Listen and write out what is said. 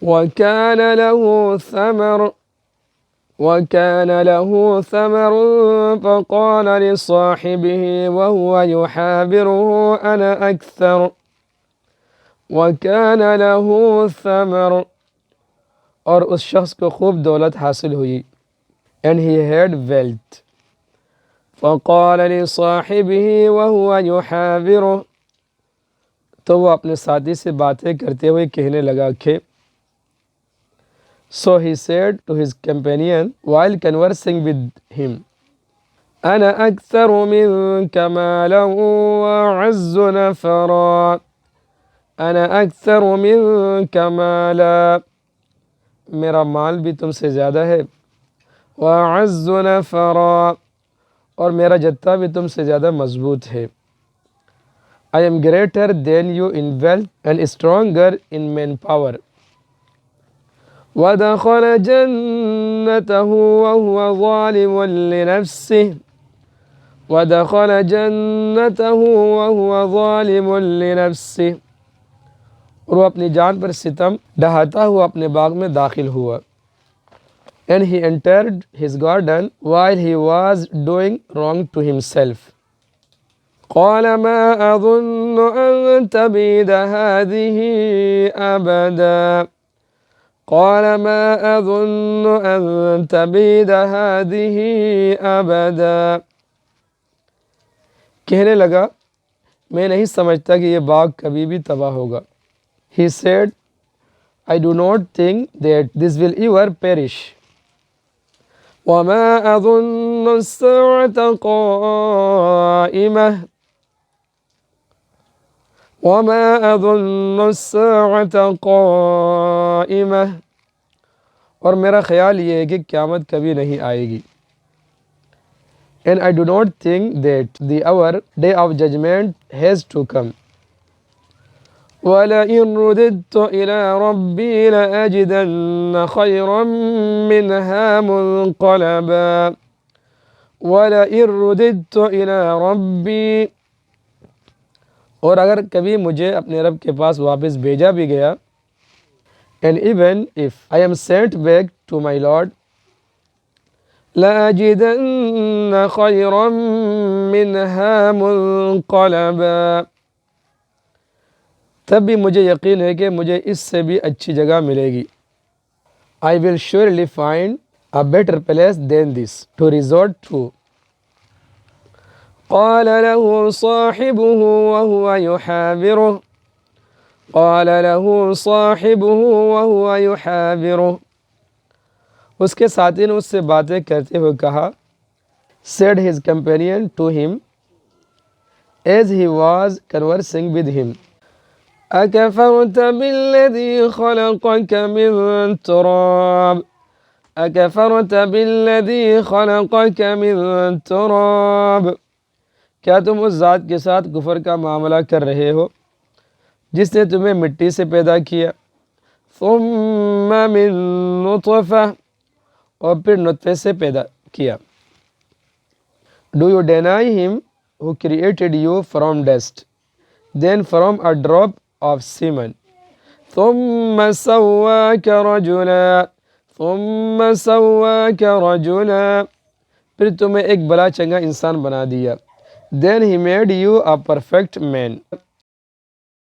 وَكَانَ لَهُ ثَمَرٌ فَقَالَ لِصَاحِبِهِ وَهُوَ يُحَاوِرُهُ وَكَانَ لَهُ ثَمَرٌ، اور اس شخص کو خوب دولت حاصل ہوئی. And he had wealth. فَقَالَ لِصَاحِبِهِ وَهُوَ يُحَاوِرُهُ، تو وہ اپنے ساتھی سے باتیں کرتے ہوئے کہنے لگا کہ So he said to his companion while conversing with him, أَنَا أَكْثَرُ مِنْكَ مَالًا وَأَعَزُّ نَفَرًا. أَنَا أَكْثَرُ مِنْكَ مَالًا، میرا مال بھی تم سے زیادہ ہے. وَأَعَزُّ نَفَرًا، اور میرا جتھا بھی تم سے زیادہ مضبوط ہے. I am greater than you in wealth and stronger in manpower. وَدَخَلَ جَنَّتَهُ وَهُوَ ظَالِمٌ لِنَفْسِهِ اور وہ اپنی جان پر ستم ڈھاتا ہوا اپنے باغ میں داخل ہوا. And he entered his garden while he was doing wrong to himself. قال ما أظن أن تبيد هذه أبدا. قال ما أظن أن تبيد هذه أبدا، کہنے لگا میں نہیں سمجھتا کہ یہ باغ کبھی بھی تباہ ہوگا. He said, I do not think that this will ever perish. وما أظن الساعة قائمة اور میرا خیال یہ ہے کہ قیامت کبھی نہیں آئے گی. And I do not think that the day of judgment has to come. وَلَئِن رُّدِدتُّ إِلَىٰ رَبِّي لَأَجِدَنَّ خَيْرًا مِّنْهَا مُنقَلَبًا. وَلَئِن رُّدِدتُّ إِلَىٰ رَبِّي، اور اگر کبھی مجھے اپنے رب کے پاس واپس بھیجا بھی گیا. And even if I am sent back to my Lord, لَأَجِدَنَّ خَيْرًا مِّنْهَا مُنقَلَبًا، تب بھی مجھے یقین ہے کہ مجھے اس سے بھی اچھی جگہ ملے گی. I will surely find a better place than this to resort to. قال له صاحبه وهو يحاوره، اس کے ساتھی نے اس سے باتیں کرتے ہوئے کہا. Said his companion to him as he was conversing with him, أكفرت بالذي خلقك من تراب. کیا تم اس ذات کے ساتھ کفر کا معاملہ کر رہے ہو جس نے تمہیں مٹی سے پیدا کیا. ثم من نطفة، اور پھر نطفے سے پیدا کیا. Do you deny him who created you from dust, then from a drop of semen, ثم سواك رجلا، پھر تمہیں ایک بلا چنگا انسان بنا دیا. Then he made you a perfect man.